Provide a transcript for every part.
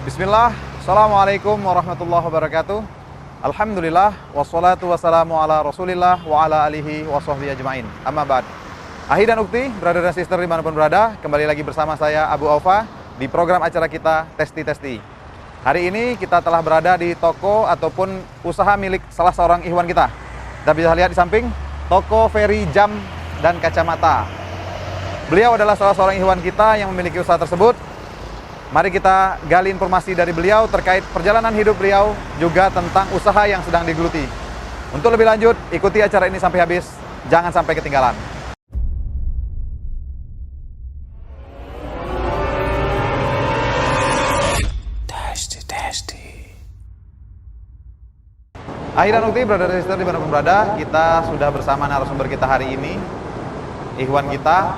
Bismillah, Assalamualaikum warahmatullahi wabarakatuh. Alhamdulillah, wassalatu wassalamu ala rasulillah wa ala alihi wa sahbihi ajma'in. Amma ba'd. Ahi dan ukti, brother dan sister dimanapun berada, kembali lagi bersama saya Abu Aufa di program acara kita Testi-Testi. Hari ini kita telah berada di toko ataupun usaha milik salah seorang ikhwan kita. Kita bisa lihat di samping, toko Ferry Jam dan Kacamata. Beliau adalah salah seorang ikhwan kita yang memiliki usaha tersebut. Mari kita gali informasi dari beliau terkait perjalanan hidup beliau, juga tentang usaha yang sedang digeluti. Untuk lebih lanjut, ikuti acara ini sampai habis, jangan sampai ketinggalan. Akhir dan ukti, brother dan sister dimanapun berada, kita sudah bersama narasumber kita hari ini, ikhwan kita.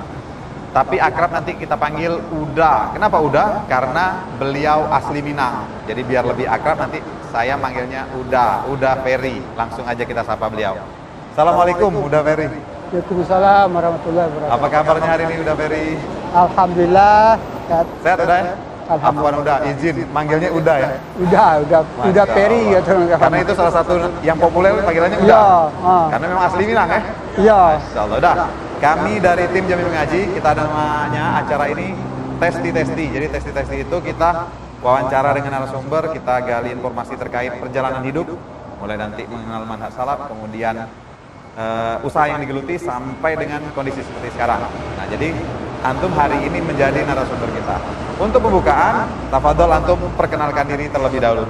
Tapi akrab nanti kita panggil Uda. Kenapa Uda? Karena beliau asli Minang. Jadi biar lebih akrab nanti saya manggilnya Uda Ferry. Langsung aja kita sapa beliau. Assalamualaikum Uda Ferry. Waalaikumsalam warahmatullahi wabarakatuh. Apa kabarnya hari ini Uda Ferry? Alhamdulillah. Sehat Uda ya? Afwan Uda, izin manggilnya Uda ya? Uda Ferry gitu. Karena itu salah satu yang populer panggilannya Uda. Ya, Karena memang asli Minang ya? Iya. Insyaallah Uda. Kami dari tim Jamil Mengaji, kita namanya acara ini Testi-Testi. Jadi Testi-Testi itu kita wawancara dengan narasumber, kita gali informasi terkait perjalanan hidup, mulai nanti mengenal manhaj salaf, kemudian usaha yang digeluti sampai dengan kondisi seperti sekarang. Nah, jadi antum hari ini menjadi narasumber kita. Untuk pembukaan, tafadhol antum perkenalkan diri terlebih dahulu.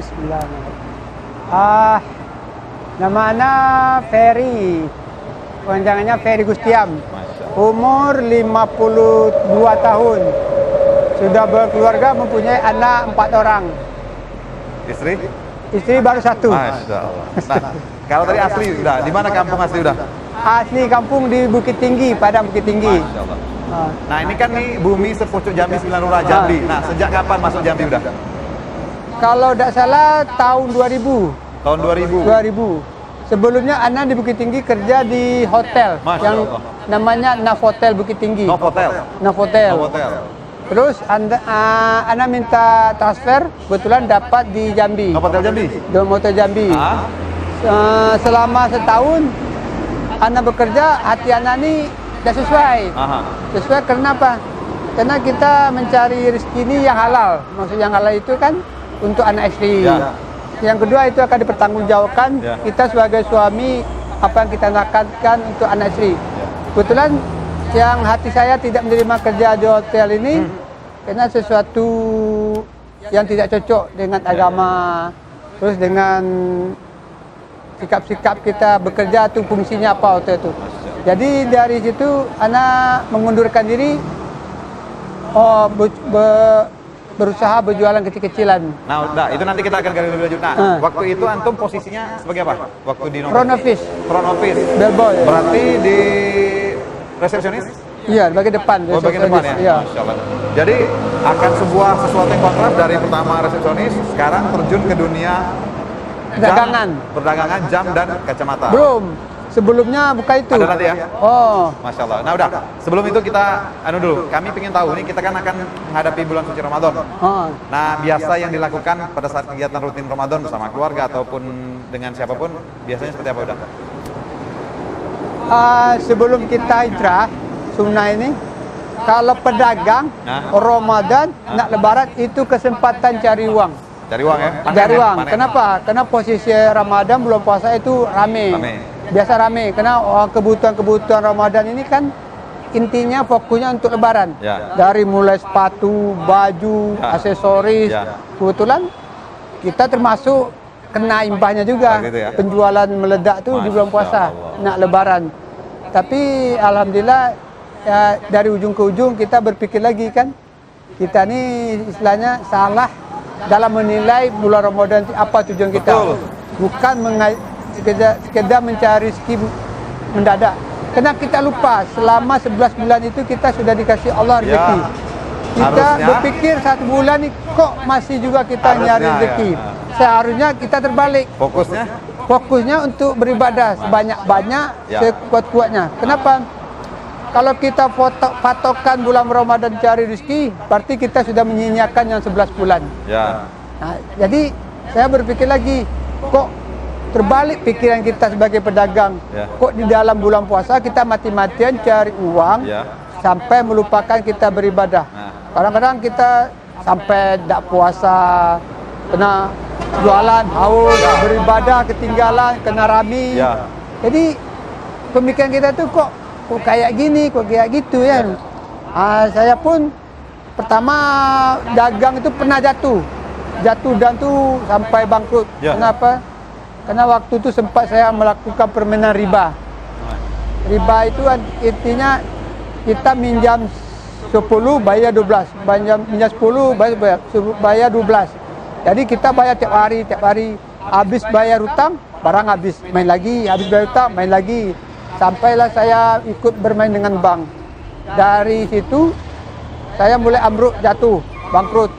Bismillahirrahmanirrahim. Nama ana Ferry. Panjangannya Ferry Gustiam. Umur 52 tahun. Sudah berkeluarga, mempunyai anak 4 orang. Istri? Istri baru 1. Masya Allah. Nah, kalau tadi asli udah, di mana kampung asli udah? Asli kampung di Bukit Tinggi, Padang Bukit Tinggi. Masya Allah. Nah ini kan nih bumi sepucuk Jambi 9 Lurah Jambi. Nah sejak kapan masuk Jambi udah? Kalau tidak salah tahun 2000. Tahun 2000. 2000. Sebelumnya Ana di Bukit Tinggi kerja di hotel yang namanya Novotel Bukit Tinggi. Novotel. Terus Ana minta transfer, kebetulan dapat di Jambi. Novotel Jambi. Novotel Jambi. Selama setahun Ana bekerja, hati Ana ini tidak sesuai. Sesuai karena apa? Karena kita mencari rezeki ini yang halal. Maksud yang halal itu kan untuk anak istri. Ya. Yang kedua itu akan dipertanggungjawabkan kita sebagai suami, apa yang kita lakukan untuk anak istri. Kebetulan yang hati saya tidak menerima kerja di hotel ini karena sesuatu yang tidak cocok dengan agama, terus dengan sikap-sikap kita bekerja itu fungsinya apa waktu itu. Jadi dari situ anak mengundurkan diri, berusaha berjualan kecil-kecilan. Nah, udah, itu nanti kita akan gali lebih lanjut. Nah, waktu itu antum posisinya sebagai apa? Waktu di front office. Front office. Bellboy. Berarti di resepsionis? Iya, bagian depan. Bagian depan ya? Iya. Masya Allah. Jadi akan sesuatu yang kontras dari pertama resepsionis, sekarang terjun ke dunia perdagangan jam dan kacamata. Belum. Sebelumnya bukan itu. Ada nanti ya? Masya Allah. Nah udah, sebelum itu kita dulu, kami ingin tahu, ini kita kan akan menghadapi bulan suci Ramadan. Nah biasa yang dilakukan pada saat kegiatan rutin Ramadan bersama keluarga ataupun dengan siapapun, biasanya seperti apa udah? Sebelum kita hijrah, sunnah ini, kalau pedagang Ramadan, nak lebaran, itu kesempatan cari uang. Cari uang ya? Cari uang. Kenapa? Karena posisi Ramadan belum puasa itu rame. Biasa rame, karena kebutuhan Ramadan ini kan intinya fokusnya untuk lebaran. Dari mulai sepatu, baju, aksesoris. Kebetulan kita termasuk kena imbasnya juga. Penjualan meledak tuh di bulan puasa, nak lebaran. Tapi alhamdulillah ya, dari ujung ke ujung kita berpikir lagi kan, kita ini istilahnya salah dalam menilai bulan Ramadan apa tujuan kita. Bukan sekedar mencari rezeki mendadak. Karena kita lupa selama 11 bulan itu kita sudah dikasih Allah rezeki. Kita berpikir 1 bulan ini kok masih juga kita nyari rezeki. Seharusnya kita terbalik. Fokusnya untuk beribadah sebanyak-banyak, sekuat-kuatnya. Kenapa? kalau kita patokan bulan Ramadan cari rezeki, berarti kita sudah menyia-nyiakan yang 11 bulan. Ya. Nah, jadi saya berpikir lagi, kok terbalik pikiran kita sebagai pedagang. Ya. Kok di dalam bulan puasa kita mati-matian cari uang, Ya. sampai melupakan kita beribadah. Kadang-kadang kita sampai tidak puasa, kena jualan, haus, beribadah, ketinggalan, kena rami. Ya. Jadi pemikiran kita tuh kok kayak gini, kok kayak gitu ya. Saya pun pertama dagang itu pernah jatuh dan tuh sampai bangkrut. Ya. Kenapa? Karena waktu itu sempat saya melakukan permainan riba. Riba itu intinya kita minjam 10 bayar 12, minjam 10 bayar 12. Jadi kita bayar tiap hari, habis bayar hutang, barang habis, main lagi, habis bayar hutang, main lagi. Sampailah saya ikut bermain dengan bank. Dari situ saya mulai ambruk, jatuh, bangkrut.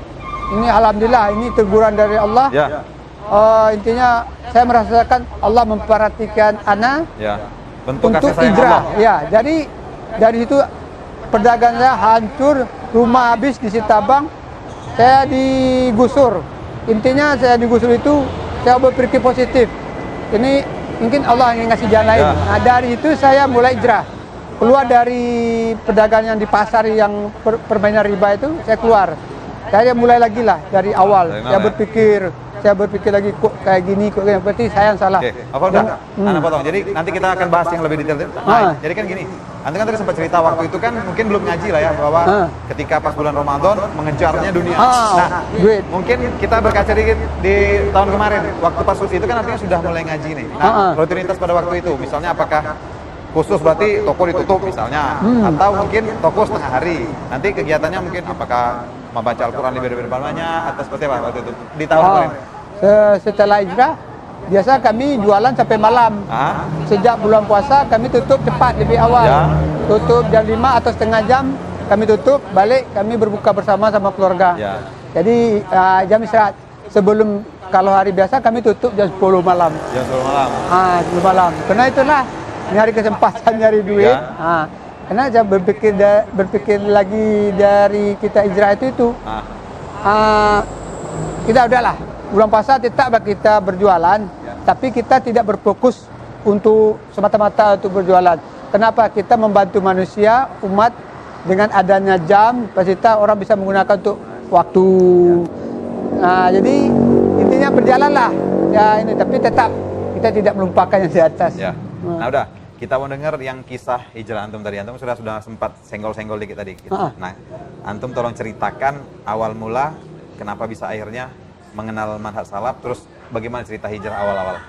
Ini alhamdulillah, ini teguran dari Allah. Ya. Intinya saya merasakan Allah memperhatikan ana Ya. Bentuk untuk kasih sayang hijrah. Allah. Ya, jadi dari situ perdagangan saya hancur, rumah habis disita bank, saya digusur. Intinya saya digusur itu saya berpikir positif. Ini mungkin Allah yang ngasih jalan lain. Ya. Nah, dari itu saya mulai hijrah. Keluar dari perdagangan di pasar yang permainan riba itu, saya keluar. Saya mulai lagi lah dari awal. Dari Saya mana, berpikir lagi kok kayak gini, berarti saya yang salah. Oke, apa udah? Anda potong. Jadi nanti kita akan bahas yang lebih detail. Jadi kan gini, Anda kan tadi sempat cerita waktu itu kan mungkin belum ngaji lah ya bahwa ketika pas bulan Ramadan mengejarnya dunia. Nah, duit. mungkin kita berkaca dikit di tahun kemarin waktu pas itu kan artinya sudah mulai ngaji nih. Nah, rutinitas pada waktu itu misalnya apakah khusus berarti toko ditutup misalnya atau mungkin toko setengah hari. Nanti kegiatannya mungkin apakah membaca Al-Qur'an lebih banyak atau seperti apa waktu itu di tahun kemarin? Setelah hijrah, biasa kami jualan sampai malam. Sejak bulan puasa kami tutup cepat lebih awal. Ya. Tutup jam 5 atau setengah jam kami tutup, balik kami berbuka bersama sama keluarga. Ya. Jadi jam istirahat sebelum kalau hari biasa kami tutup jam 10 malam. Jam 10 malam. 10 malam. Karena itulah nyari kesempatan, nyari duit. Ya. Karena saya berpikir lagi dari kita hijrah itu. Kita udahlah. Bulan puasa tetap kita berjualan, tapi kita tidak berfokus untuk semata-mata untuk berjualan. Kenapa? Kita membantu manusia, umat dengan adanya jam, fasilitas orang bisa menggunakan untuk waktu. Jadi intinya berjalanlah ya ini, tapi tetap kita tidak melupakan yang di atas. Ya. Nah udah, kita mau dengar yang kisah hijrah antum tadi. Antum sudah sempat senggol-senggol dikit tadi. Nah, antum tolong ceritakan awal mula kenapa bisa akhirnya mengenal manhaj salaf, terus bagaimana cerita hijrah awal-awal?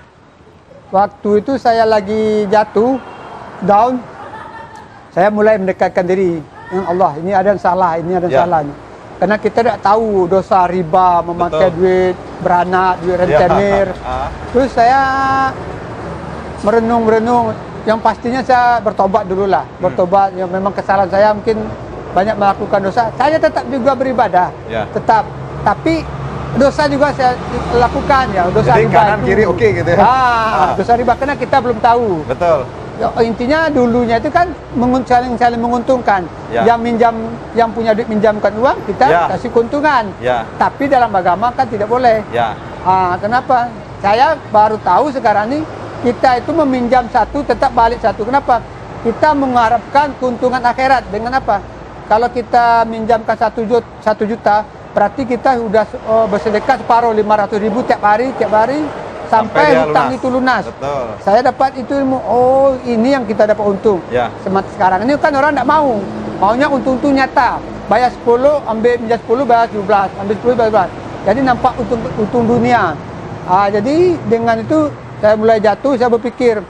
Waktu itu saya lagi jatuh, down, saya mulai mendekatkan diri dengan Allah. Ini ada yang salah, ini ada yang salah. Karena kita tidak tahu dosa riba, memakai duit beranak, duit rentenir. Terus saya merenung, yang pastinya saya bertobat dulu lah. Bertobat, yang memang kesalahan saya mungkin banyak melakukan dosa. Saya tetap juga beribadah, tetap. Tapi dosa juga saya lakukan ya, dosa jadi riba kanan itu. kiri oke gitu ya. Dosa riba karena kita belum tahu. Betul. Ya, intinya dulunya itu kan saling menguntungkan. Yang punya duit minjamkan uang, kita kasih keuntungan. Tapi dalam agama kan tidak boleh. Kenapa? Saya baru tahu sekarang ini kita itu meminjam satu tetap balik satu. Kenapa? Kita mengharapkan keuntungan akhirat dengan apa? Kalau kita minjamkan 1 juta, berarti kita sudah bersedekah separuh 500.000 tiap hari sampai hutang itu lunas. Betul. Saya dapat itu ilmu. Oh, ini yang kita dapat untung. Sekarang ini kan orang tidak mau. Maunya untung nyata. Bayar 10, ambil minjam 10, bayar 17, ambil 10, bayar 12. Jadi nampak untung dunia. Jadi dengan itu saya mulai jatuh, saya berpikir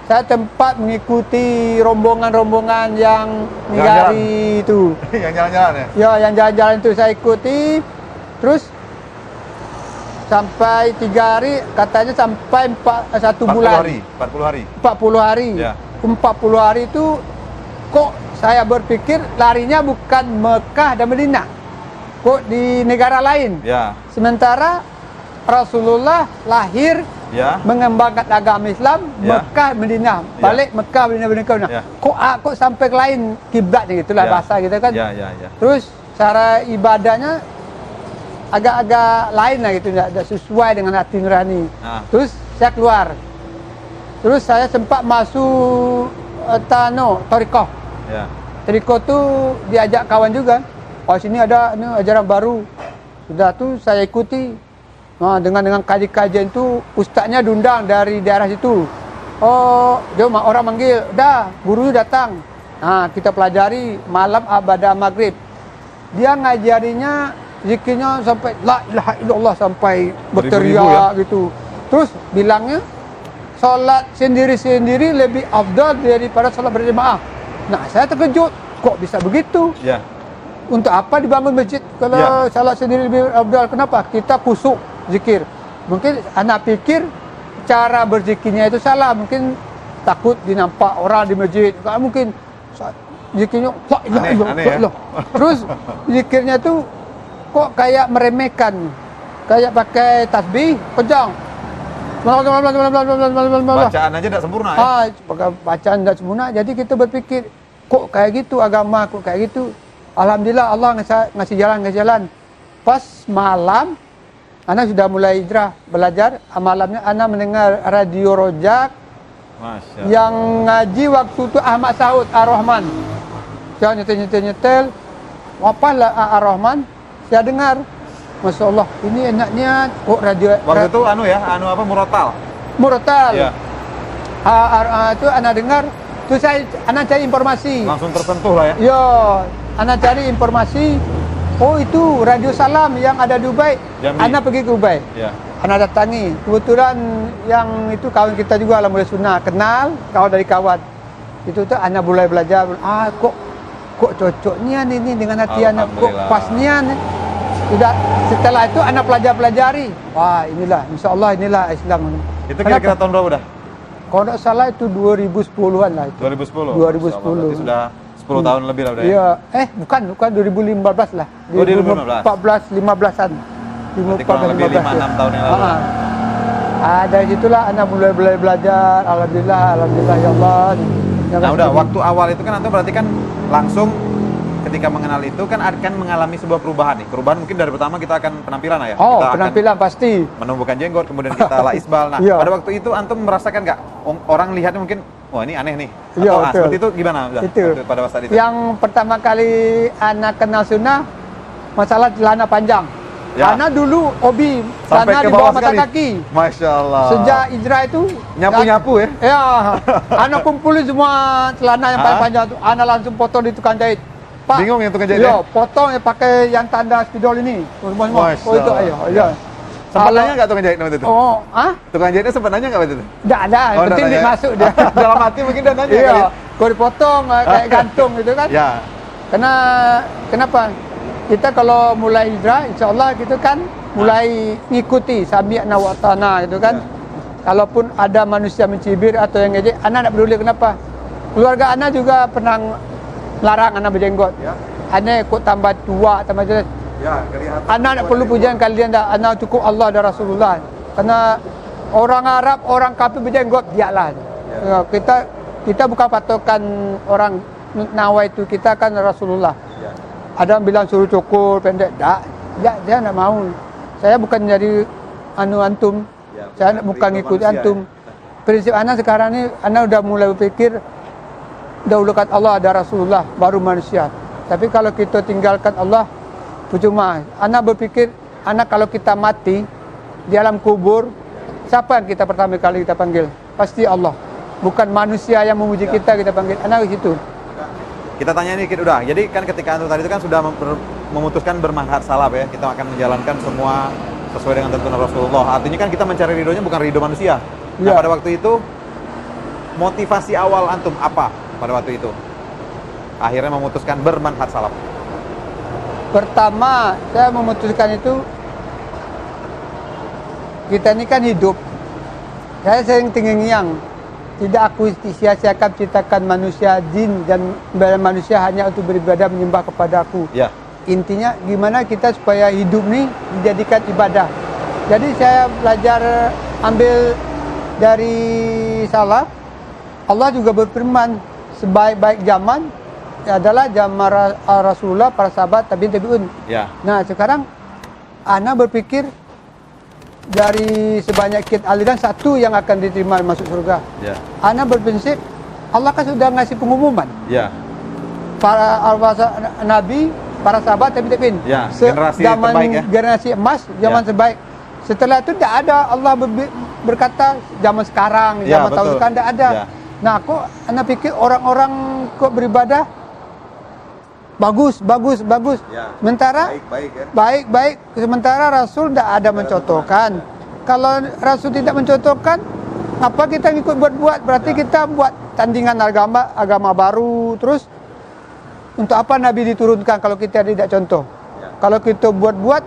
saya tempat mengikuti rombongan-rombongan yang ninggali itu. Yang jalan-jalan ya? Ya, yang jalan-jalan itu saya ikuti. Terus sampai 3 hari, katanya sampai 1 bulan. 40 hari. 40 hari. 40 hari itu kok saya berpikir larinya bukan Mekah dan Madinah. Kok di negara lain. Sementara Rasulullah lahir mengembangkan agama Islam, Mekah, Madinah, balik Mekah, Madinah. Kok sampai ke lain kiblatnya gitulah bahasa kita kan. Terus cara ibadahnya agak-agak lain lah gitu, tidak sesuai dengan hati nurani. Terus saya keluar. Terus saya sempat masuk Torikoh. Torikoh tuh diajak kawan juga. Oh sini ada ajaran baru. Sudah tuh saya ikuti. Dengan kajian itu ustaznya diundang dari daerah situ. Oh, dia orang manggil, dah gurunya datang. Nah, kita pelajari malam pada maghrib. Dia ngajarinya zikirnya sampai la ilaha illallah sampai berteriak gitu. Terus bilangnya salat sendiri-sendiri lebih afdal daripada salat berjemaah. Nah, saya terkejut, kok bisa begitu? Untuk apa dibangun masjid kalau salat sendiri lebih afdal? Kenapa? Kita kusuk zikir. Mungkin anak pikir cara berzikirnya itu salah, mungkin takut dinampak orang di masjid. Mungkin zikirnya aneh. Terus zikirnya tuh kok kayak meremehkan, kayak pakai tasbih kejang. Bacaan aja tidak sempurna ya? Bacaan tidak sempurna. Jadi kita berpikir kok kayak gitu agama, kok kayak gitu. Alhamdulillah Allah ngasih jalan. Pas malam Ana sudah mulai hijrah, belajar. Malamnya Ana mendengar radio Rojak yang ngaji waktu itu Ahmad Saud Ar-Rahman. Saya nyetel. Apalah Ar-Rahman? Saya dengar. Masya Allah, ini enaknya kok radio. Waktu itu Murotal. Ya. Itu Ana dengar. Terus Ana cari informasi. Langsung tersentuh lah ya? Ya, Ana cari informasi. Oh itu Radio Salam yang ada di Ubay. Ana pergi ke Ubay. Ana datangi. Kebetulan yang itu kawan kita juga Alhamdulillah Sunnah. Kenal, kawan dari kawan. Itu tuh Ana mulai belajar. Kok cocoknya ini dengan hati Ana. Kok pasnya nih. Sudah setelah itu Ana pelajari. Wah inilah, insya Allah inilah Islam. Itu kira-kira tahun berapa dah? Kalau tidak salah itu 2010-an lah itu. 2010? 2010. Sudah 10 tahun lebih lah udah ya? Bukan 2015 lah. 2015? 15-an. Berarti kurang lebih 5-6 tahun yang lalu. Dari situlah Anda mulai belajar. Alhamdulillah ya Allah. Nah udah, waktu awal itu kan Antum berarti kan langsung ketika mengenal itu kan akan mengalami sebuah perubahan nih. Perubahan mungkin dari pertama kita akan penampilan lah ya. Kita penampilan pasti. Menumbuhkan jenggot, kemudian kita la isbal. Nah, pada waktu itu Antum merasakan nggak orang lihatnya mungkin wah ini aneh nih. Atau seperti itu gimana? Pada saat itu. Yang pertama kali anak kenal sunnah masalah celana panjang. Karena dulu hobi celana di bawah mata kaki. Masya Allah. Sejak hijrah itu nyapu-nyapu ya? Ya, anak kumpulin semua celana yang paling panjang itu. Anak langsung potong di tukang jahit. Pak, bingung yang tukang jahit ya? Potong pakai yang tanda spidol ini. Semua. Itu ayo. Sempat nanya nggak tukang jahit waktu itu? Tukang jahitnya sempat nanya nggak waktu itu? Nggak ada, yang penting dia masuk dia. Dalam hati mungkin dia nanya. Iya, kalau dipotong kayak gantung gitu kan. Ya. Kenapa? Kita kalau mulai hijrah, insya Allah gitu kan, mulai ngikuti sami'na wa ata'na gitu kan. Kalaupun ada manusia mencibir atau yang ngejek, anak tidak peduli kenapa. Keluarga anak juga pernah larang anak berjenggot. Anak ikut tambah tua, tambah jelas. Anak tak perlu pujian kalian dah. Anak cukup Allah dan Rasulullah. Karena orang Arab, orang kafir berjenggot, biarlah. Kita bukan patokan orang Nawai itu, kita kan Rasulullah. Ada yang bilang suruh cukur pendek, dia tidak mau. Saya bukan jadi antum. Saya bukan ngikut antum. Prinsip anak sekarang ini, anak udah mulai berpikir dahulukan Allah ada Rasulullah, baru manusia. Tapi kalau kita tinggalkan Allah, percuma. Anak berpikir, kalau kita mati di alam kubur, siapa yang kita pertama kali kita panggil? Pasti Allah. Bukan manusia yang memuji kita panggil. Anak di situ. Kita tanya ini udah. Jadi kan ketika antum tadi itu kan sudah memutuskan bermanhaj salaf ya. Kita akan menjalankan semua sesuai dengan tuntunan Rasulullah. Artinya kan kita mencari ridhonya bukan ridho manusia. Nah, pada waktu itu motivasi awal antum apa pada waktu itu? Akhirnya memutuskan bermanhaj salaf. Pertama, saya memutuskan itu, kita ini kan hidup. Saya sering terngiang, tidak aku sia-siakan ciptakan manusia jin dan manusia hanya untuk beribadah menyembah kepada aku. Intinya gimana kita supaya hidup ini dijadikan ibadah. Jadi saya belajar ambil dari salaf, Allah juga berfirman sebaik-baik zaman adalah zaman Rasulullah, para sahabat, tabi'un. Ya. Nah sekarang ana berpikir dari sebanyak sekian aliran satu yang akan diterima masuk surga. Ya. Ana berprinsip Allah kan sudah ngasih pengumuman. Ya. Para nabi, para sahabat, tabi'in. Ya, generasi zaman terbaik ya. generasi emas, zaman Ya. terbaik. Setelah itu tidak ada Allah berkata zaman sekarang, Ya, zaman tahun betul. sekarang tidak ada. Ya. Nah, kok anda pikir orang-orang kok beribadah bagus. Ya. Sementara Baik ya. baik. Sementara Rasul tidak ada mencontohkan. Kalau Rasul tidak mencontohkan, apa kita ngikut buat-buat? Berarti kita buat tandingan agama baru. Terus untuk apa Nabi diturunkan kalau kita tidak contoh? Ya. Kalau kita buat-buat,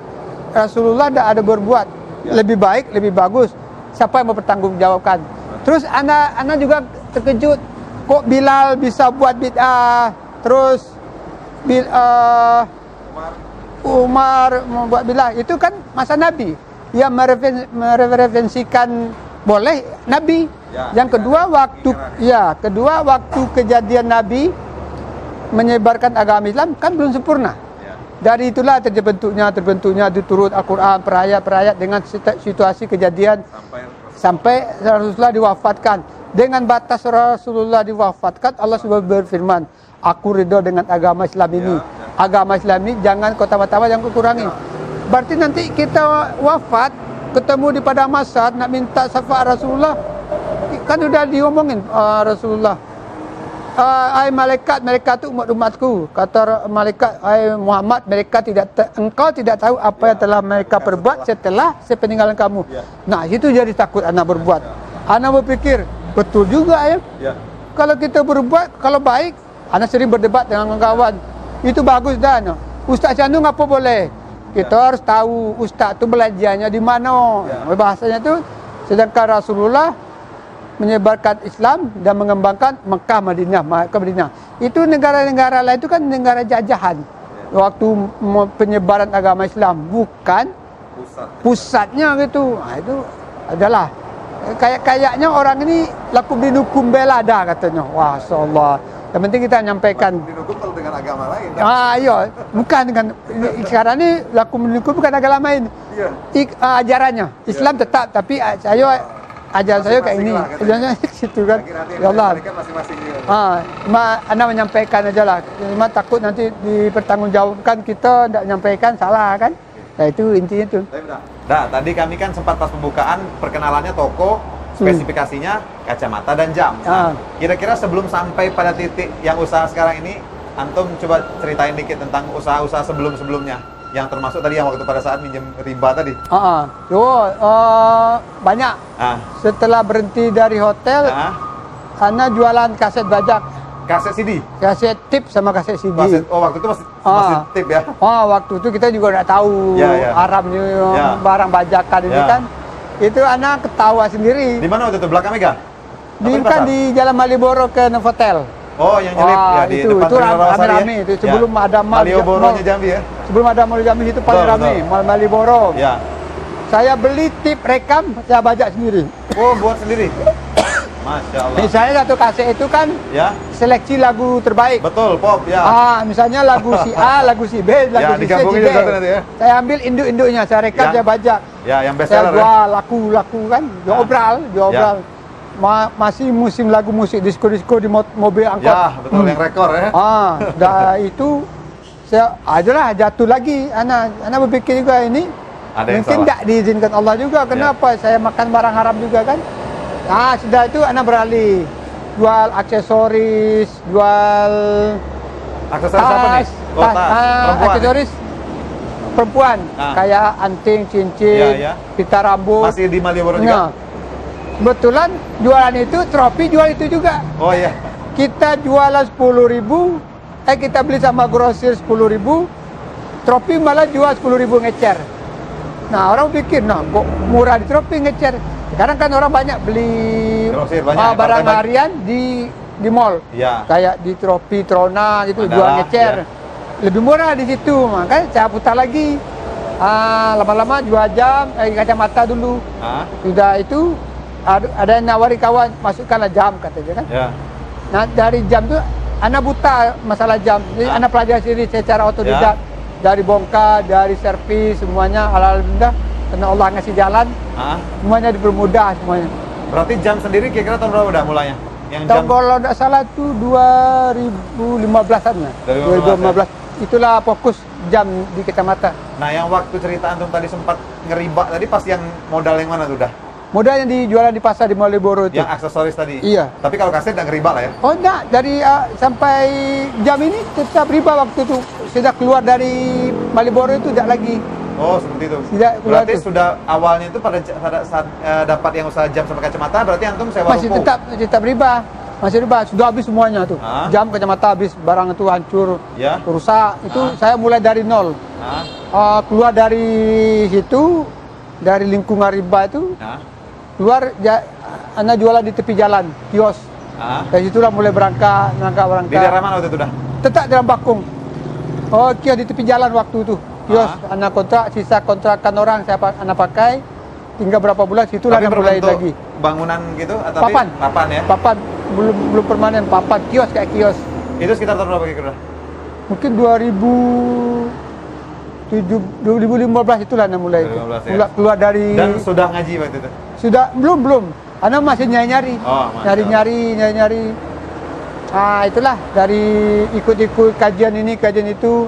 Rasulullah tidak ada berbuat. Ya. Lebih baik, lebih bagus. Siapa yang mempertanggungjawabkan? Terus anak juga terkejut. Kok Bilal bisa buat bid'ah? Terus Umar membuat bid'ah. Itu kan masa Nabi. Yang mereferensikan boleh Nabi. Ya, Yang kedua waktu kejadian Nabi menyebarkan agama Islam kan belum sempurna. Ya. Dari itulah terbentuknya diturut Al-Quran, perayat dengan situasi kejadian sampai Rasulullah diwafatkan. Dengan batas Rasulullah diwafatkan, Allah sudah berfirman, aku ridho dengan agama Islam ini. Agama Islam ini jangan kau tambah-tambah, jangan kau kurangi. Berarti nanti kita wafat, ketemu di pada masa nak minta syafaat Rasulullah, kan sudah diomongin Rasulullah. Hai malaikat itu umatku. Kata malaikat, hai Muhammad, engkau tidak tahu apa yang telah mereka perbuat setelah sepeninggalan kamu. Nah, itu jadi takut anak berbuat. Anak berpikir, betul juga ya. Kalau kita berbuat, kalau baik, anak sering berdebat dengan kawan. Itu bagus dah. Ustaz Chandung apa boleh? Kita harus tahu ustaz itu belajarnya di mana. Bahasanya itu, sedangkan Rasulullah menyebarkan Islam dan mengembangkan Mekah, Madinah. Itu negara-negara lain itu kan negara jajahan. Waktu penyebaran agama Islam, bukan pusatnya gitu. Nah, itu adalah kayaknya orang ini lakum dinukum belada katanya. Wah, Allah. Yang penting kita menyampaikan. Dinukum kalau dengan agama lain. Iya, bukan dengan sekarang ini lakum dinukum bukan agama lain. Iya. Ajarannya Islam tetap, tapi ajaran saya kayak ini. Ajarannya situ kan. Ya Allah. Anda menyampaikan aja lah. Cuma takut nanti dipertanggungjawabkan kita tidak menyampaikan salah kan. Nah itu intinya tuh. Tadi kami kan sempat pas pembukaan perkenalannya toko, spesifikasinya kacamata dan jam. Nah, kira-kira sebelum sampai pada titik yang usaha sekarang ini, antum coba ceritain dikit tentang usaha-usaha sebelum-sebelumnya, yang termasuk tadi yang waktu pada saat minjem riba tadi. Banyak. Setelah berhenti dari hotel, Ana jualan kaset bajak. Kaset CD? Kaset tip sama kaset CD. Waktu itu masih tip ya? Waktu itu kita juga tidak tahu haramnya barang bajakan ini kan. Itu anak ketawa sendiri. Di mana waktu itu? Belakang Mega? Di Jalan Malioboro ke Novotel. Oh, yang nyelip ya di itu depan rame-rame itu sebelum ada Malioboro-nya Jambi ya. Sebelum ada Malioboro Jambi itu paling rame, Malioboro. Ya. Saya beli tip rekam, saya bajak sendiri. Oh, buat sendiri. Masya Allah. Misalnya satu kaset itu kan seleksi lagu terbaik. Betul, pop ya. Misalnya lagu si A, lagu si B, lagu si C, si D. Saya ambil induk-induknya, saya rekam, saya bajak. Ya, yang best saya seller. Jual laku kan, diobral. Masih musim lagu musik disco di mobil angkot. Ya, betul yang rekor ya. Itu saya adalah jatuh lagi. Anak berpikir juga ini mungkin tidak diizinkan Allah juga. Kenapa saya makan barang haram juga kan? Sudah itu anak beralih jual aksesoris, jual aksesoris apa nih? Aksesoris perempuan kayak anting, cincin, pita rambut. Masih di Malioboro juga? Kebetulan jualan itu, trofi jual itu juga. Oh iya. Kita jualan 10.000, kita beli sama grosir 10.000, trofi malah jual 10.000 ngecer. Nah orang pikir, kok murah di trofi ngecer. Sekarang kan orang banyak beli barang harian di mall, kayak di Trofi, Trona gitu, jual ngecer, lebih murah di situ. Makanya saya putar lagi. Lama-lama jual jam, kacamata dulu. Sudah itu ada yang nawari kawan, masukkanlah jam katanya kan. Ya. Nah dari jam tuh, anak buta masalah jam. Jadi anak pelajari sendiri secara otodidak. Dari bongkar, dari servis, semuanya alhamdulillah. Karena Allah ngasih jalan, semuanya dipermudah semuanya. Berarti jam sendiri kira-kira tahun berapa udah mulainya? Yang Tahun jam kalau tidak salah itu 2015-an lah. 2015. Itulah fokus jam di kacamata. Nah, yang waktu cerita antum tadi sempat ngeriba tadi pas yang modal yang mana tuh dah? Modal yang dijualan di pasar di Malioboro itu. Yang aksesoris tadi? Iya. Tapi kalau kaset nggak ngeriba lah ya? Oh enggak, dari sampai jam ini tetap riba waktu itu. Sudah keluar dari Malioboro itu tidak lagi. Oh, seperti itu. Tidak keluar berarti itu. sudah awalnya itu pada saat dapat yang usaha jam sama kacamata, berarti antum sewa Masih ruko? tetap riba. Masih riba, sudah habis semuanya tuh. Jam, kacamata habis, barang itu hancur, ya? rusak. Itu saya mulai dari nol. Keluar dari situ, dari lingkungan riba itu, keluar, anak jualan di tepi jalan, kios. Dari situlah mulai berangkat. Di daerah mana waktu itu dah? Tetap dalam Bakung. Oh, kios di tepi jalan waktu itu. Kios, anak kontrak, sisa kontrakan orang saya anak pakai. Tinggal berapa bulan, situlah Tapi mulai lagi. Bangunan gitu atau Papan ya? Papan, belum permanen, papan, kios kayak kios. Itu sekitar tahun berapa kira-kira? Mungkin 2015 itulah mulai. 2015 ya? Keluar dari. Dan sudah ngaji waktu itu? Sudah, belum. Anak masih nyari-nyari. Nyari-nyari. Itulah dari ikut-ikut kajian ini, kajian itu.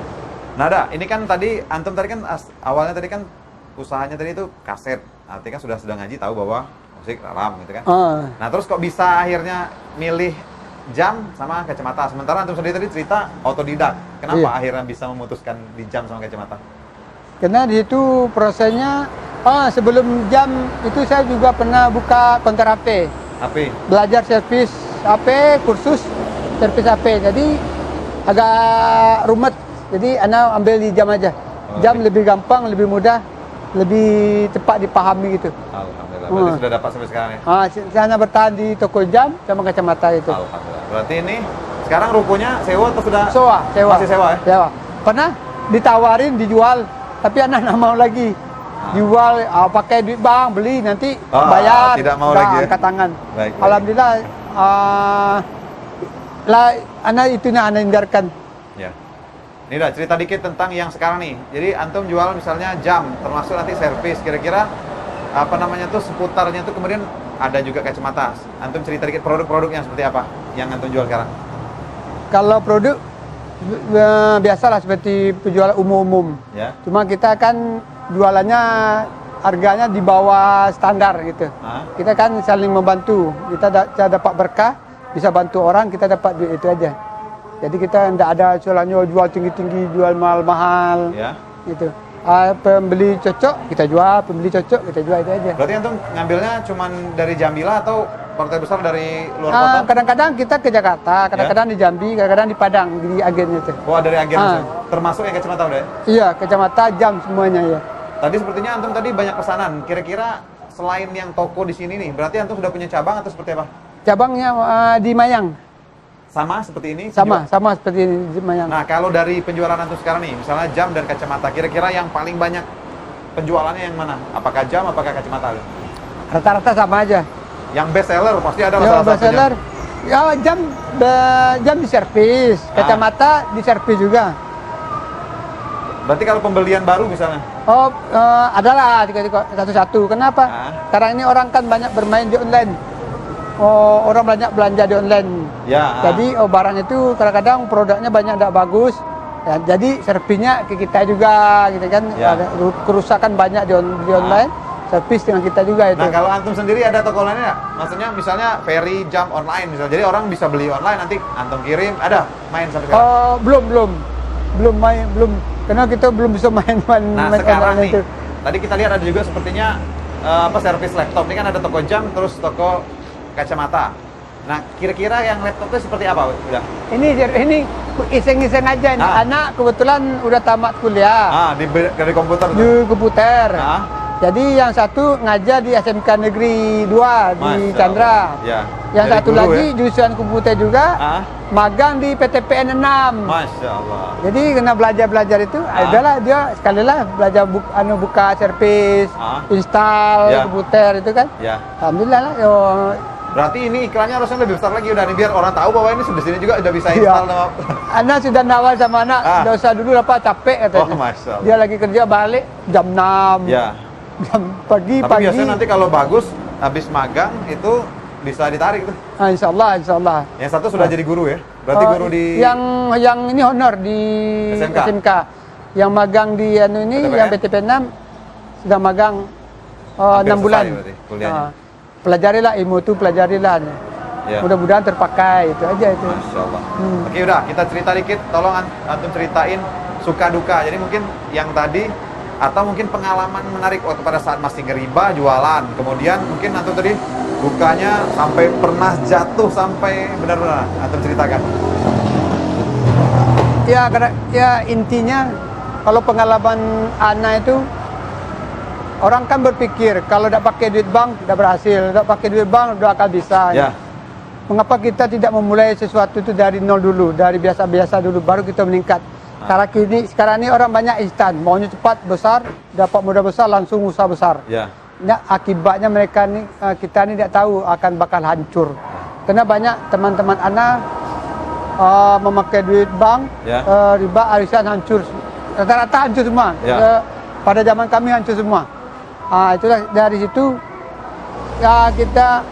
Nada, ini kan tadi antum tadi kan awalnya tadi kan usahanya tadi itu kaset. Artinya kan sudah ngaji tahu bahwa musik haram gitu kan. Nah, terus kok bisa akhirnya milih jam sama kacamata? Sementara antum sendiri tadi cerita otodidak. Kenapa akhirnya bisa memutuskan di jam sama kacamata? Karena di situ prosesnya sebelum jam itu saya juga pernah buka konter HP. Belajar servis HP, kursus servis HP. Jadi agak rumit. Jadi anak ambil di jam aja. Jam lebih gampang, lebih mudah, lebih cepat dipahami gitu. Alhamdulillah. Berarti sudah dapat sampai sekarang ya? Saya bertahan di toko jam sama kacamata itu. Alhamdulillah. Berarti ini sekarang rukonya sewa atau sudah? Sewa. Masih sewa ya? Sewa. Pernah ditawarin dijual, tapi anak nggak mau lagi. Jual, pakai duit bang, beli nanti bayar. Tidak mau lagi ya? Angkat tangan. Baik. Alhamdulillah, anak itu anak hindarkan. Ya. Ini dah cerita dikit tentang yang sekarang nih. Jadi antum jual misalnya jam, termasuk nanti servis. Kira-kira apa namanya tuh seputarnya tuh kemudian ada juga kacamata. Antum cerita dikit produk-produknya seperti apa yang antum jual sekarang? Kalau produk biasalah seperti penjual umum-umum. Ya. Cuma kita kan jualannya harganya di bawah standar gitu. Kita kan saling membantu. Kita dapat berkah, bisa bantu orang, kita dapat duit itu aja. Jadi kita tidak ada jualannya jual tinggi-tinggi, jual mahal-mahal. Ya. Gitu. Pembeli cocok kita jual, pembeli cocok kita jual, itu aja. Berarti antum ngambilnya cuman dari Jambila atau partai besar dari luar kota? Kadang-kadang kita ke Jakarta, kadang-kadang di Jambi, kadang-kadang di Padang, di agennya itu. Oh, dari agen termasuk yang kacamata udah ya? Iya, kacamata, jam semuanya ya. Tadi sepertinya antum tadi banyak pesanan. Kira-kira selain yang toko di sini nih, berarti antum sudah punya cabang atau seperti apa? Cabangnya di Mayang. Sama seperti ini? Sama seperti ini di Mayang. Nah, kalau dari penjualan antum sekarang nih, misalnya jam dan kacamata, kira-kira yang paling banyak penjualannya yang mana? Apakah jam, apakah kacamata? Rata-rata sama aja. Yang best seller pasti ada salah best seller. Ya, jam di servis, kacamata di servis juga. Berarti kalau pembelian baru misalnya? Adalah satu-satu. Kenapa? Sekarang ini orang kan banyak bermain di online. Orang banyak belanja di online. Ya. Jadi barang itu kadang-kadang produknya banyak tidak bagus. Ya, jadi servisnya ke kita juga, gitu kan? Ya. Ada kerusakan banyak di online. Servis dengan kita juga itu. Nah, kalau antum sendiri ada toko online nggak? Maksudnya misalnya Ferry jam online misalnya. Jadi orang bisa beli online nanti antum kirim. Ada main sampai sekarang? Belum main. Karena kita belum bisa main sekarang nih. itu. Tadi kita lihat ada juga sepertinya servis laptop. Ini kan ada toko jam terus toko kacamata. Nah, kira-kira yang laptopnya seperti apa? Udah. Ini iseng-iseng aja. Anak kebetulan udah tamat kuliah. Dari komputer. Di komputer. Jadi yang satu ngajar di SMK Negeri 2 di Masya Chandra. Allah. Ya. Yang Jadi satu guru, lagi ya? jurusan komputer juga, magang di PTPN 6. Masya Allah. Jadi kena belajar itu, adalah dia sekali lah belajar buka servis, install komputer itu kan. Ya. Alhamdulillah lah. Berarti ini iklannya harusnya lebih besar lagi udah nih, biar orang tahu bahwa ini di sini juga udah bisa install. Anak sudah nawar sama anak, udah usah dulu apa capek katanya. Masya Allah. Dia lagi kerja balik jam 6. Ya. Jam pagi. Tapi biasanya nanti kalau bagus habis magang itu bisa ditarik tuh. Insya Allah. Yang satu sudah jadi guru ya? Berarti guru di yang ini honor di SMK. Yang magang di ini PTPN? yang PTP 6 sudah magang 6 bulan. Pelajarilah ilmu itu, pelajarilah. Ya. Mudah-mudahan terpakai, itu aja itu. Masya Allah. Oke, udah kita cerita dikit, tolong antum ceritain suka duka. Jadi mungkin yang tadi atau mungkin pengalaman menarik waktu pada saat masih ngeriba jualan, kemudian mungkin antum tadi dukanya sampai pernah jatuh sampai benar-benar antum ceritakan. Ya, karena ya intinya kalau pengalaman anak itu orang kan berpikir kalau tidak pakai duit bank tidak berhasil, tidak pakai duit bank tidak akan bisa. Ya. Mengapa kita tidak memulai sesuatu itu dari nol dulu, dari biasa-biasa dulu, baru kita meningkat. Karena sekarang ini orang banyak instan, maunya cepat, besar, dapat modal besar, langsung usaha besar. Ya. Nah, akibatnya mereka ni, kita ni tidak tahu akan bakal hancur. Karena banyak teman-teman anak memakai duit bank, riba, arisan hancur. Rata-rata hancur semua. Ya. Pada zaman kami hancur semua. Itulah dari situ ya kita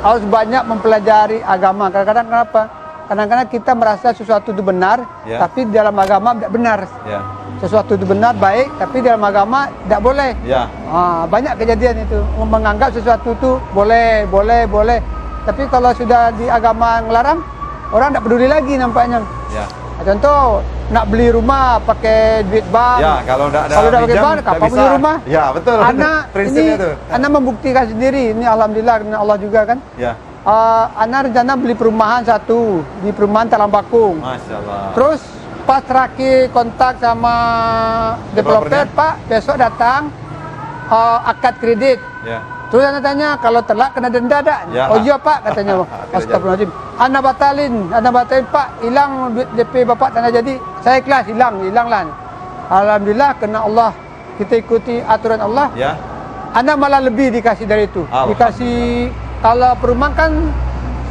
harus banyak mempelajari agama. Kadang-kadang kenapa? Kadang-kadang kita merasa sesuatu itu benar, tapi dalam agama tidak benar. Sesuatu itu benar, baik, tapi dalam agama tidak boleh. Banyak kejadian itu. Menganggap sesuatu itu boleh. Tapi kalau sudah di agama ngelarang, orang tidak peduli lagi nampaknya. Contoh, nak beli rumah pakai duit bank. Ya, kalau udah pakai bank, kapan beli rumah? Ya, betul. Anak ini, anak membuktikan sendiri. Ini alhamdulillah karena Allah juga kan. Ya. Anak rencana beli perumahan satu di perumahan Talang Bakung. Masya Allah. Terus pas terakhir kontak sama developer, Pak, besok datang akad kredit. Ya. Terus anak tanya, kalau telat kena denda tak? Ya. Oh iya Pak, katanya. Astagfirullahaladzim. Anak batalin Pak, hilang duit DP Bapak tanah jadi. Saya ikhlas, hilang lah. Alhamdulillah, kena Allah, kita ikuti aturan Allah. Ya. Anak malah lebih dikasih dari itu. Dikasih, kalau perumahan kan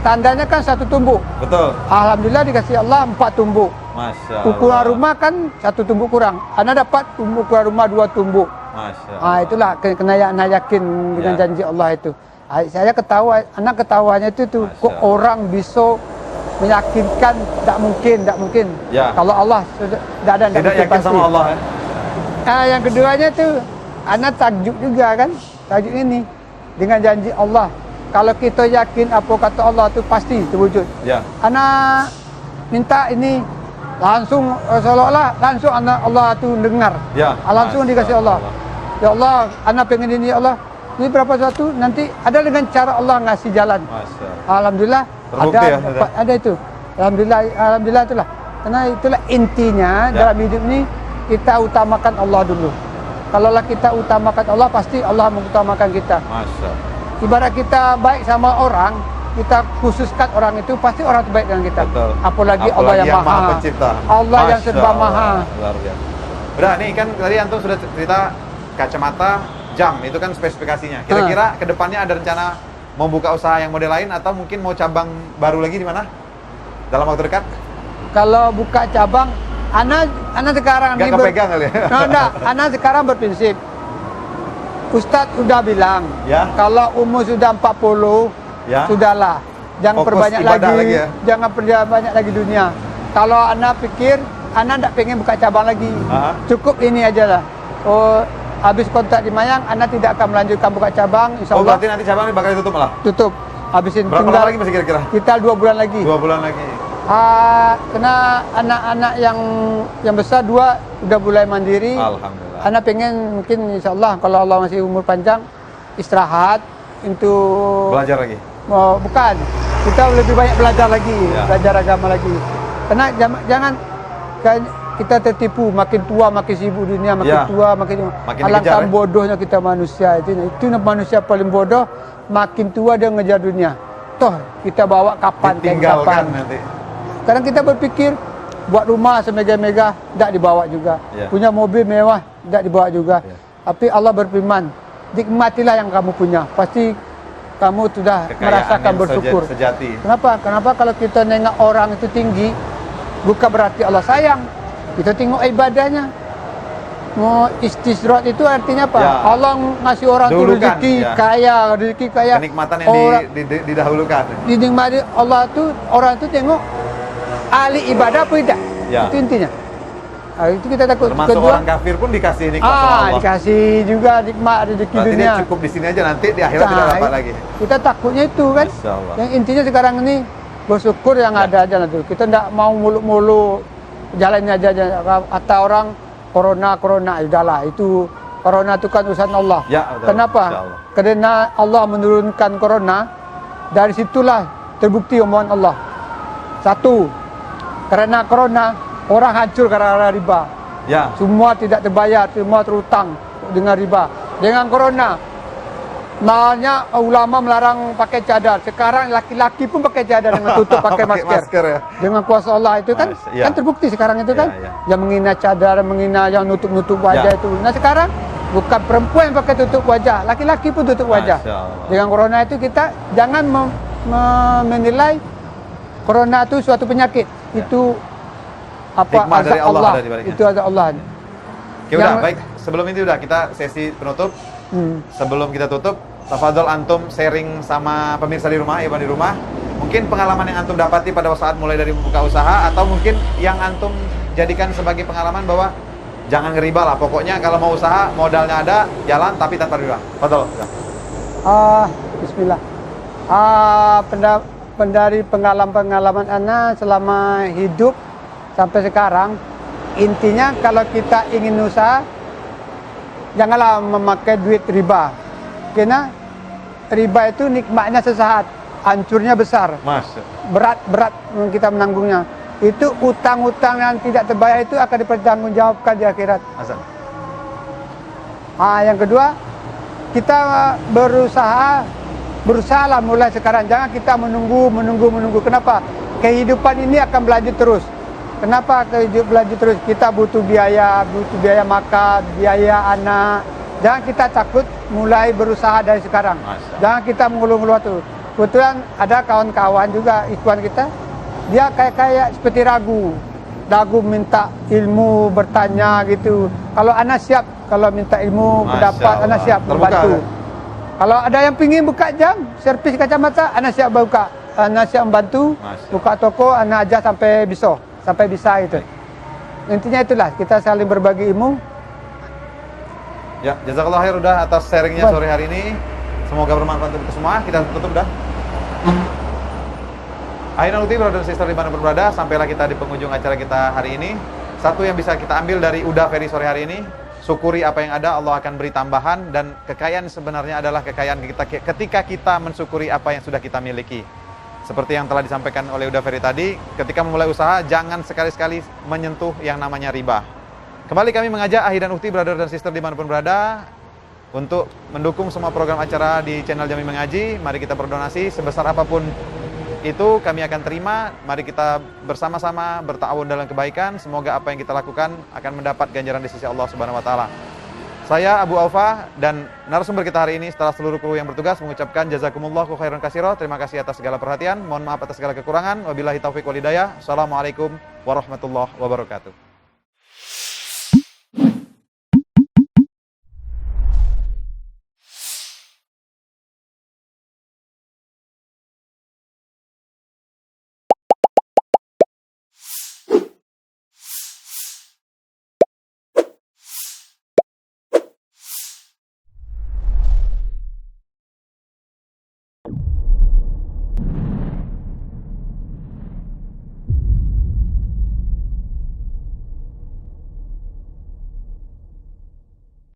standarnya kan 1 tumbuk. Betul. Alhamdulillah dikasih Allah 4 tumbuk. Masya Allah. Ukuran rumah kan 1 tumbuk kurang. Anak dapat ukuran rumah 2 tumbuk. Masya Allah. Itulah kena yakin dengan janji Allah itu. Saya ketawa, anak ketawanya itu tuh, kok orang bisa meyakinkan tak mungkin. Ya. Kalau Allah sudah tidak yakin pasti. sama Allah ya. Yang keduanya tuh, anak takjub juga kan, takjub ini dengan janji Allah. Kalau kita yakin apa kata Allah itu pasti terwujud. Ya. Anak minta ini langsung seolah-olah langsung Allah itu dengar. Ya. Langsung dikasih Allah. Ya Allah, anak pengen ini ya Allah. Ini berapa sesuatu nanti ada dengan cara Allah ngasih jalan. Masya. Alhamdulillah. Terbukti Ada itu. Alhamdulillah itulah. Karena itulah intinya dalam hidup ini kita utamakan Allah dulu. Kalaulah kita utamakan Allah, pasti Allah mengutamakan kita. Masya. Ibarat kita baik sama orang, kita khususkan orang itu, pasti orang itu baik dengan kita. Betul. Apalagi Allah yang Maha Pencipta. Allah yang serba Maha. Luar biasa. Udah nih kan tadi antum sudah cerita kacamata, jam, itu kan spesifikasinya. Kira-kira kedepannya ada rencana mau buka usaha yang model lain atau mungkin mau cabang baru lagi di mana? Dalam waktu dekat? Kalau buka cabang, anak sekarang nggak kepegang kali ya? Anak sekarang berprinsip. Ustadz sudah bilang, kalau umur sudah 40, sudahlah. Jangan fokus perbanyak lagi ya? Jangan perbanyak lagi dunia. Kalau anak pikir, anak tidak pengen buka cabang lagi. Cukup ini aja lah. Habis kontrak di Mayang, anak tidak akan melanjutkan buka cabang, insya Allah. Berarti nanti cabang ini bakal ditutup malah? Tutup. Habisin berapa lama lagi masih kira-kira? Kita 2 bulan lagi. 2 bulan lagi. Karena anak-anak yang besar 2 udah mulai mandiri. Alhamdulillah. Anak pengen mungkin insya Allah kalau Allah masih umur panjang istirahat untuk belajar lagi. Bukan, kita lebih banyak belajar lagi, belajar agama lagi. Karena jangan kita tertipu, makin tua makin sibuk dunia, makin tua makin alangkah bodohnya kita manusia itu manusia paling bodoh, makin tua dia ngejar dunia. Toh kita bawa kapan kapan. Nanti. Kadang kita berpikir buat rumah semegah-megah tidak dibawa juga. Punya mobil mewah tidak dibawa juga. Tapi Allah berfirman, nikmatilah yang kamu punya. Pasti kamu sudah merasakan bersyukur. Sejati. Kenapa kalau kita nengok orang itu tinggi, bukan berarti Allah sayang. Kita tengok ibadahnya. Mau istisrat itu artinya apa? Allah ngasih orang itu rezeki kaya. Kenikmatan yang didahulukan. Dinikmati Allah itu, orang itu tengok ahli ibadah apa tidak. Itu intinya. Itu kita takut. Termasuk orang kafir pun dikasih nikmat sama Allah. Dikasih juga nikmat rezeki dunia. Dia cukup di sini aja, nanti di akhirat tidak dapat lagi. Kita takutnya itu kan. Yang intinya sekarang ini bersyukur yang ada aja nanti. Kita tidak mau muluk-muluk jalannya aja. Kata orang corona, udahlah itu corona itu kan urusan Allah. Kenapa? Karena Allah menurunkan corona, dari situlah terbukti omongan Allah. Satu, karena corona orang hancur karena riba. Semua tidak terbayar, semua terutang dengan riba. Dengan corona, makanya ulama melarang pakai cadar. Sekarang laki-laki pun pakai cadar dengan tutup pakai masker. Dengan kuasa Allah itu kan, kan terbukti sekarang itu kan. Yang menghina cadar, menghina yang nutup-nutup wajah itu. Nah sekarang bukan perempuan yang pakai tutup wajah, laki-laki pun tutup wajah. Dengan corona itu kita jangan menilai corona itu suatu penyakit. Itu apa azab Allah. Itu azab Allah. Oke, udah baik. Sebelum ini udah kita sesi penutup. Sebelum kita tutup, tafadhol antum sharing sama pemirsa di rumah, Iwan di rumah. Mungkin pengalaman yang antum dapati pada saat mulai dari membuka usaha, atau mungkin yang antum jadikan sebagai pengalaman bahwa jangan ngeriba lah. Pokoknya kalau mau usaha, modalnya ada, jalan tapi tanpa riba. Tafadhol. Bismillah. Dari pengalaman ana selama hidup sampai sekarang, intinya kalau kita ingin usaha, janganlah memakai duit riba. Karena riba itu nikmatnya sesaat, hancurnya besar. Berat kita menanggungnya. Itu utang-utang yang tidak terbayar itu akan dipertanggungjawabkan di akhirat. Yang kedua, kita berusahalah mulai sekarang. Jangan kita menunggu. Kenapa? Kehidupan ini akan berlanjut terus. Kenapa berlanjut terus? Kita butuh biaya makan, biaya anak. Jangan kita takut mulai berusaha dari sekarang. Jangan kita mengeluh-ngeluh tuh. Kebetulan ada kawan-kawan juga, ikhwan kita, dia kayak seperti ragu minta ilmu, bertanya gitu. Kalau anak siap, kalau minta ilmu, pendapat, anak siap membantu. Kalau ada yang pingin buka jam, servis kacamata, anak siap buka. Anak siap membantu, buka toko, anak aja sampai bisa itu. Intinya itulah, kita saling berbagi ilmu. Ya, jazakallah khair udah atas sharingnya sore hari ini. Semoga bermanfaat untuk semua. Kita tutup dah. Akhirnya Uti, brother sister dimanapun berada, sampailah kita di penghujung acara kita hari ini. Satu yang bisa kita ambil dari Uda Ferry sore hari ini, syukuri apa yang ada, Allah akan beri tambahan. Dan kekayaan sebenarnya adalah kekayaan kita ketika kita mensyukuri apa yang sudah kita miliki. Seperti yang telah disampaikan oleh Uda Ferry tadi, ketika memulai usaha, jangan sekali-sekali menyentuh yang namanya riba. Kembali kami mengajak Ahi dan Ukti, brother dan sister dimanapun berada, untuk mendukung semua program acara di channel Jami Mengaji. Mari kita berdonasi sebesar apapun itu kami akan terima. Mari kita bersama-sama berta'awun dalam kebaikan. Semoga apa yang kita lakukan akan mendapat ganjaran di sisi Allah Subhanahu wa taala. Saya Abu Aufa dan narasumber kita hari ini setelah seluruh kru yang bertugas mengucapkan jazakumullahu khairan katsira. Terima kasih atas segala perhatian. Mohon maaf atas segala kekurangan. Wabillahi taufiq wal hidayah. Assalamualaikum warahmatullahi wabarakatuh.